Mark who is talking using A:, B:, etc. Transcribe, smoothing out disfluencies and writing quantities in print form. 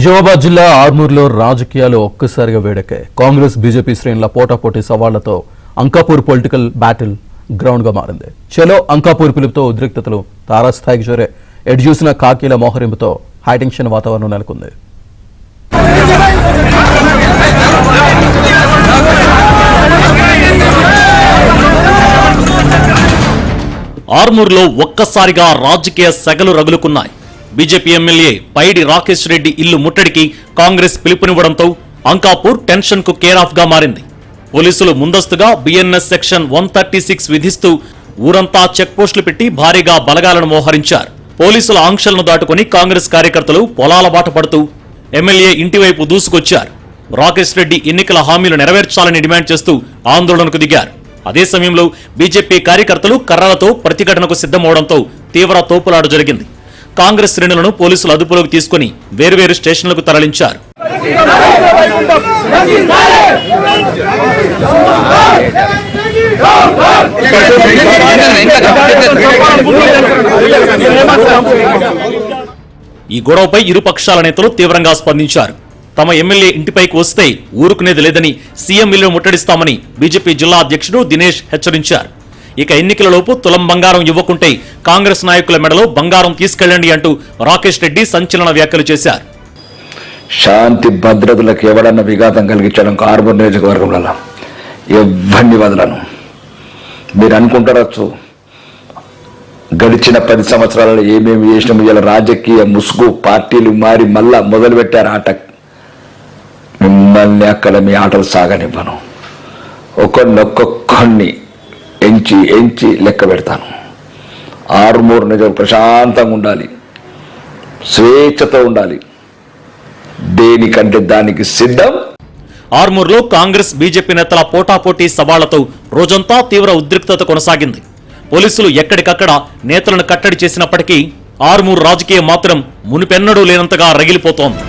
A: నిజామాబాద్ జిల్లా ఆర్మూర్లో రాజకీయాలు ఒక్కసారిగా వేడెక్కాయి. కాంగ్రెస్ బీజేపీ శ్రేణుల పోటాపోటీ సవాళ్లతో అంకాపూర్ పొలిటికల్ బ్యాటిల్ గ్రౌండ్ గా మారింది. చలో అంకాపూర్ పిలుపుతో ఉద్రిక్తతలు తారాస్థాయికి చేరే. ఎటు చూసిన కాకీల మోహరింపుతో హైటెన్షన్ వాతావరణం నెలకొంది.
B: ఆర్మూర్లో ఒక్కసారిగా రాజకీయ సెగలు రగులుకున్నాయి. బీజేపీ ఎమ్మెల్యే పైడి రాకేష్ రెడ్డి ఇల్లు ముట్టడికి కాంగ్రెస్ పిలుపునివ్వడంతో అంకాపూర్ టెన్షన్ కు కేర్ ఆఫ్ గా మారింది. పోలీసులు ముందస్తుగా బిఎన్ఎస్ సెక్షన్ 136 విధిస్తూ ఊరంతా చెక్ పోస్టులు పెట్టి భారీగా బలగాలను మోహరించారు. పోలీసుల ఆంక్షలను దాటుకుని కాంగ్రెస్ కార్యకర్తలు పొలాల బాట పడుతూ ఎమ్మెల్యే ఇంటివైపు దూసుకొచ్చారు. రాకేష్ రెడ్డి ఎన్నికల హామీలు నెరవేర్చాలని డిమాండ్ చేస్తూ ఆందోళనకు దిగారు. అదే సమయంలో బీజేపీ కార్యకర్తలు కర్రలతో ప్రతిఘటనకు సిద్ధమవడంతో తీవ్ర తోపులాట జరిగింది. కాంగ్రెస్ శ్రేణులను పోలీసులు అదుపులోకి తీసుకుని వేర్వేరు స్టేషన్లకు తరలించారు. ఈ గొడవపై ఇరుపక్షాల నేతలు తీవ్రంగా స్పందించారు. తమ ఎమ్మెల్యే ఇంటిపైకి వస్తే ఊరుకునేది లేదని, సీఎం ఇల్లు ముట్టడిస్తామని బీజేపీ జిల్లా అధ్యక్షుడు దినేష్ హెచ్చరించారు. ఇక ఎన్నికలలోపు తులం బంగారం ఇవ్వకుంటే కాంగ్రెస్ నాయకుల మెడలో బంగారం తీసుకెళ్లండి అంటూ రాకేష్ రెడ్డి సంచలన వ్యాఖ్యలు చేశారు.
C: శాంతి భద్రతలకు ఎవడన్నా విఘాతం కలిగించడం ఆర్మూర్ నియోజకవర్గంలో ఎవరిని వదలను. మీరు అనుకుంటారచ్చు గడిచిన 10 సంవత్సరాలలో ఏమేమి చేసినాము. ఇలా రాజకీయ ముసుగు పార్టీలు మారి మళ్ళా మొదలు పెట్టారు ఆట. మిమ్మల్ని అక్కడ మీ ఆటలు సాగనివ్వను. ఒక్కొక్కడిని ఎంచి లెక్క పెడతాను. ఆర్మూర్ నిజం ప్రశాంతంగా ఉండాలి, స్వేచ్ఛతో ఉండాలి. దేనికంటే దానికి సిద్ధం.
B: ఆర్మూర్లో కాంగ్రెస్ బీజేపీ నేతల పోటాపోటీ సవాళ్లతో రోజంతా తీవ్ర ఉద్రిక్తత కొనసాగింది. పోలీసులు ఎక్కడికక్కడ నేతలను కట్టడి చేసినప్పటికీ ఆర్మూర్ రాజకీయం మాత్రం మునిపెన్నడూ లేనంతగా రగిలిపోతోంది.